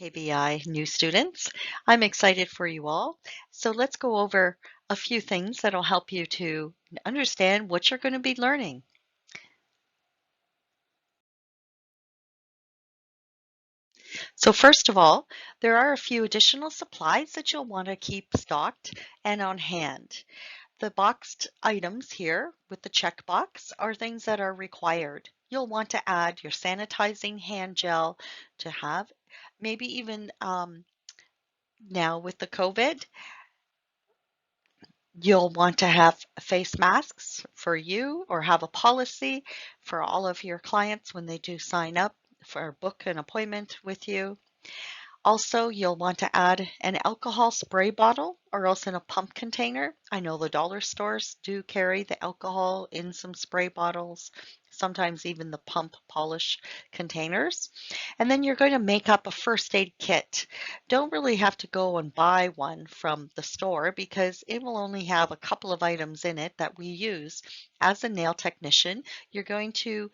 KBI new students. I'm excited for you all. So let's go over a few things that'll help you to understand what you're going to be learning. So first of all, there are a few additional supplies that you'll want to keep stocked and on hand. The boxed items here with the checkbox are things that are required. You'll want to add your sanitizing hand gel to have, maybe even now with the COVID, you'll want to have face masks for you or have a policy for all of your clients when they do sign up for book an appointment with you. Also, you'll want to add an alcohol spray bottle or else in a pump container. I know the dollar stores do carry the alcohol in some spray bottles, sometimes even the pump polish containers. And then you're going to make up a first aid kit. Don't really have to go and buy one from the store because it will only have a couple of items in it that we use. As a nail technician, you're going to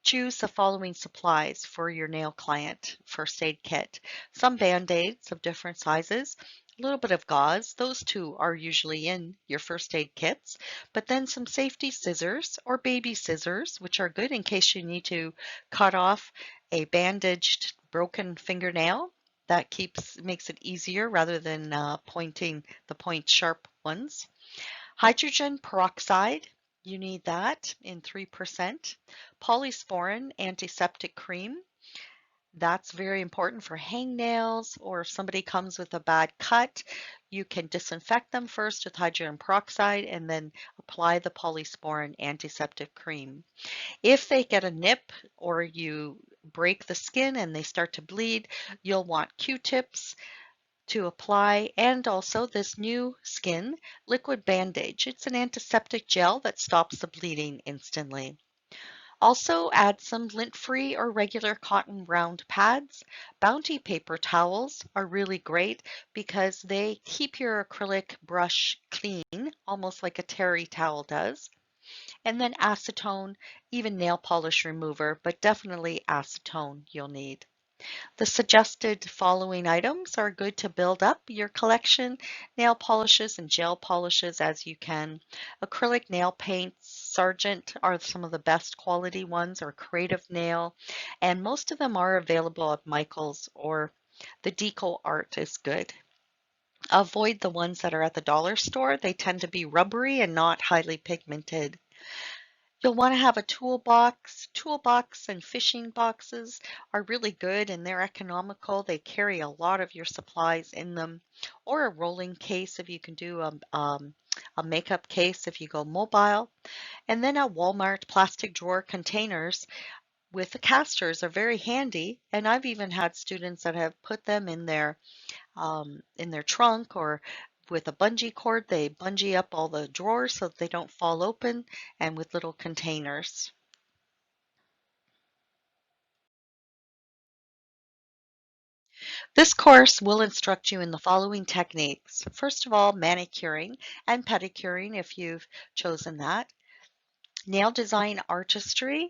choose the following supplies for your nail client first aid kit. Some Band-Aids of different sizes, a little bit of gauze. Those two are usually in your first aid kits, but then some safety scissors or baby scissors, which are good in case you need to cut off a bandaged broken fingernail. That makes it easier rather than pointing the point sharp ones. Hydrogen peroxide, you need that in 3%. Polysporin antiseptic cream, that's very important for hangnails, or if somebody comes with a bad cut, you can disinfect them first with hydrogen peroxide and then apply the polysporin antiseptic cream. If they get a nip or you break the skin and they start to bleed, you'll want Q-tips to apply, and also this new skin liquid bandage. It's an antiseptic gel that stops the bleeding instantly. Also add some lint-free or regular cotton round pads. Bounty paper towels are really great because they keep your acrylic brush clean, almost like a terry towel does. And then acetone, even nail polish remover, but definitely acetone you'll need. The suggested following items are good to build up your collection: nail polishes and gel polishes as you can. Acrylic nail paints, Sargent are some of the best quality ones, or Creative Nail, and most of them are available at Michael's, or the Deco Art is good. Avoid the ones that are at the dollar store. They tend to be rubbery and not highly pigmented. You'll want to have a toolbox. Toolbox and fishing boxes are really good and they're economical. They carry a lot of your supplies in them, or a rolling case if you can do a makeup case if you go mobile. And then a Walmart plastic drawer containers with the casters are very handy. And I've even had students that have put them in their trunk, or with a bungee cord, they bungee up all the drawers so that they don't fall open, and with little containers. This course will instruct you in the following techniques. First of all, manicuring and pedicuring if you've chosen that. Nail design artistry.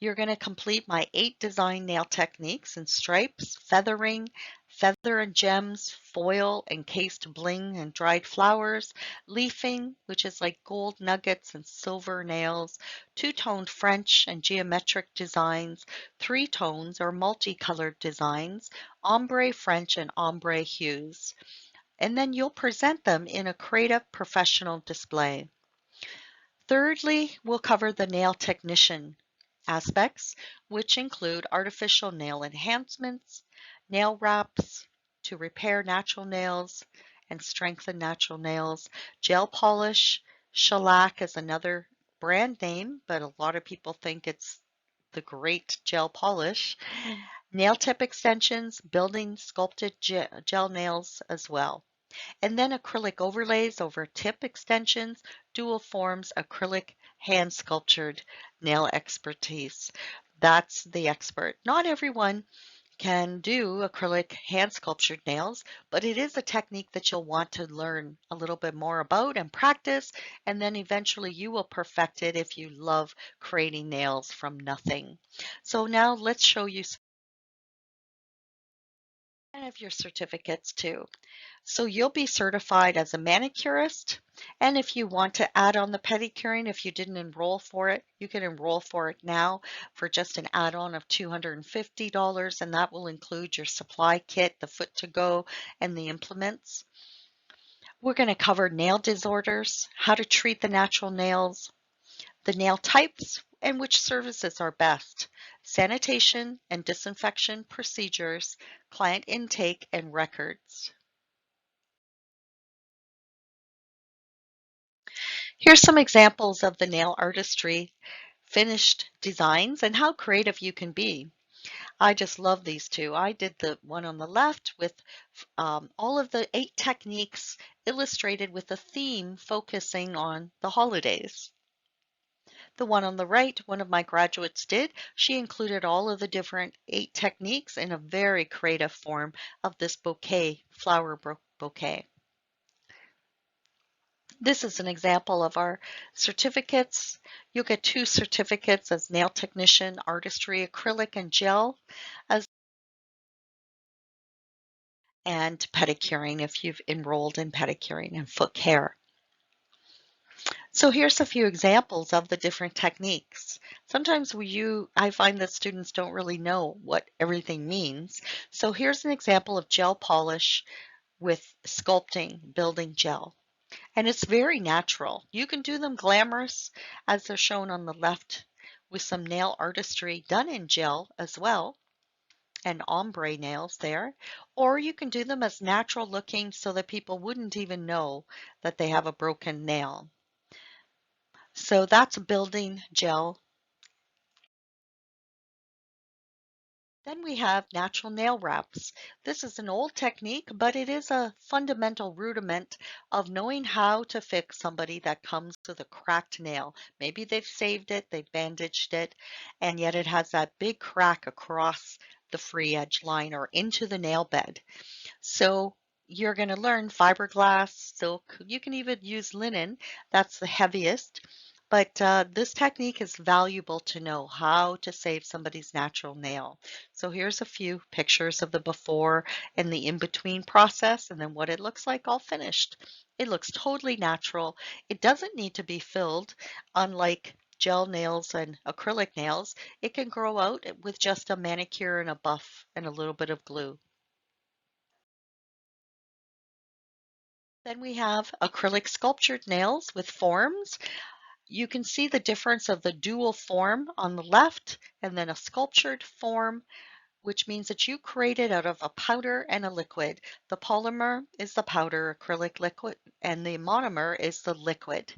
You're going to complete my 8 design nail techniques in stripes, feathering, feather and gems, foil, encased bling and dried flowers, leafing, which is like gold nuggets and silver nails, two-toned French and geometric designs, three tones or multicolored designs, ombre French and ombre hues. And then you'll present them in a creative professional display. Thirdly, we'll cover the nail technician aspects, which include artificial nail enhancements, nail wraps to repair natural nails and strengthen natural nails, gel polish. Shellac is another brand name, but a lot of people think it's the great gel polish. Nail tip extensions, building sculpted gel nails as well. And then acrylic overlays over tip extensions, dual forms, acrylic hand sculptured nail expertise. That's the expert. Not everyone can do acrylic hand sculptured nails, but it is a technique that you'll want to learn a little bit more about and practice, and then eventually you will perfect it if you love creating nails from nothing. So now let's show you and have your certificates too. So you'll be certified as a manicurist. And if you want to add on the pedicuring, if you didn't enroll for it, you can enroll for it now for just an add-on of $250, and that will include your supply kit, the foot to go, and the implements. We're going to cover nail disorders, how to treat the natural nails, the nail types, and which services are best, sanitation and disinfection procedures, client intake, and records. Here's some examples of the nail artistry finished designs and how creative you can be. I just love these two. I did the one on the left with all of the 8 techniques illustrated with a theme focusing on the holidays. The one on the right, one of my graduates did. She included all of the different 8 techniques in a very creative form of this bouquet, flower bouquet. This is an example of our certificates. You'll get 2 certificates as nail technician, artistry, acrylic, and gel, and pedicuring if you've enrolled in pedicuring and foot care. So here's a few examples of the different techniques. Sometimes I find that students don't really know what everything means. So here's an example of gel polish with sculpting, building gel. And it's very natural. You can do them glamorous, as they're shown on the left, with some nail artistry done in gel as well, and ombre nails there. Or you can do them as natural looking so that people wouldn't even know that they have a broken nail. So that's building gel. Then we have natural nail wraps. This is an old technique, but it is a fundamental rudiment of knowing how to fix somebody that comes with a cracked nail. Maybe they've saved it, they've bandaged it, and yet it has that big crack across the free edge line or into the nail bed. So you're going to learn fiberglass, silk. You can even use linen. That's the heaviest. But this technique is valuable to know how to save somebody's natural nail. So here's a few pictures of the before and the in-between process, and then what it looks like all finished. It looks totally natural. It doesn't need to be filled, unlike gel nails and acrylic nails. It can grow out with just a manicure and a buff and a little bit of glue. Then we have acrylic sculptured nails with forms. You can see the difference of the dual form on the left and then a sculptured form, which means that you create it out of a powder and a liquid. The polymer is the powder acrylic liquid and the monomer is the liquid.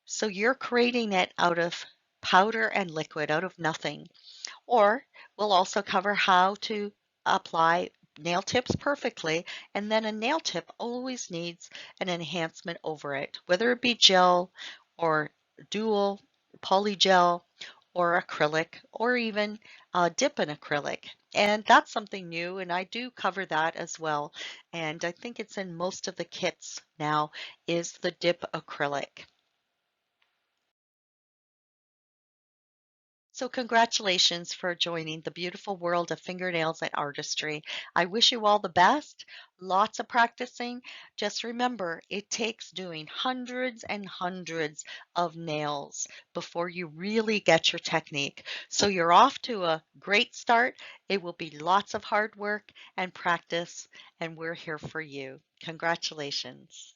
So you're creating it out of powder and liquid, out of nothing. Or we'll also cover how to apply nail tips perfectly, and then a nail tip always needs an enhancement over it, whether it be gel or dual polygel or acrylic or even dip in acrylic. And that's something new, and I do cover that as well. And I think it's in most of the kits now is the dip acrylic. So congratulations for joining the beautiful world of fingernails and artistry. I wish you all the best, lots of practicing. Just remember, it takes doing hundreds and hundreds of nails before you really get your technique. So you're off to a great start. It will be lots of hard work and practice, and we're here for you. Congratulations.